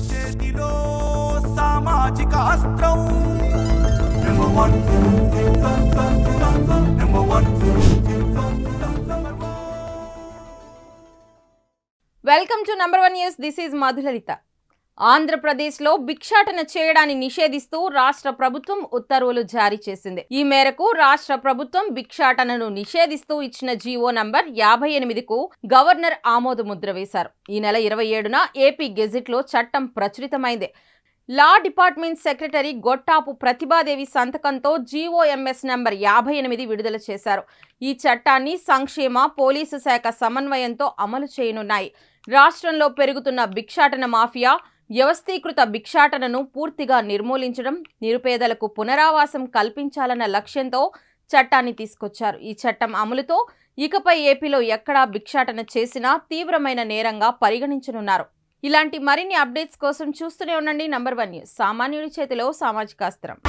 చేతిలో సామాజిక అస్త్రం number one number one. Welcome to number 1 news. This is Madhulalitha. ఆంధ్రప్రదేశ్లో భిక్షాటన చేయడాన్ని నిషేధిస్తూ రాష్ట్ర ప్రభుత్వం ఉత్తర్వులు జారీ చేసింది. ఈ మేరకు రాష్ట్ర ప్రభుత్వం భిక్షాటనను నిషేధిస్తూ ఇచ్చిన జీవో నంబర్ 58కు గవర్నర్ ఆమోద ముద్ర వేశారు. ఈ నెల 27న ఏపీ గెజిట్లో చట్టం ప్రచురితమైంది. Law department secretary Gottapu Pratibhadevi సంతకంతో జీఓఎంఎస్ నంబర్ 58 విడుదల చేశారు. ఈ చట్టాన్ని సంక్షేమ పోలీసు శాఖ సమన్వయంతో అమలు చేయనున్నాయి. రాష్ట్రంలో పెరుగుతున్న భిక్షాటన మాఫియా, వ్యవస్థీకృత భిక్షాటనను పూర్తిగా నిర్మూలించడం, నిరుపేదలకు పునరావాసం కల్పించాలన్న లక్ష్యంతో చట్టాన్ని తీసుకొచ్చారు. ఈ చట్టం అమలుతో ఇకపై ఏపీలో ఎక్కడా భిక్షాటన చేసినా తీవ్రమైన నేరంగా పరిగణించనున్నారు. ఇలాంటి మరిన్ని అప్డేట్స్ కోసం చూస్తూనే ఉండండి నంబర్ 1 న్యూస్. సామాన్యుడి చేతిలో సామాజిక అస్త్రం.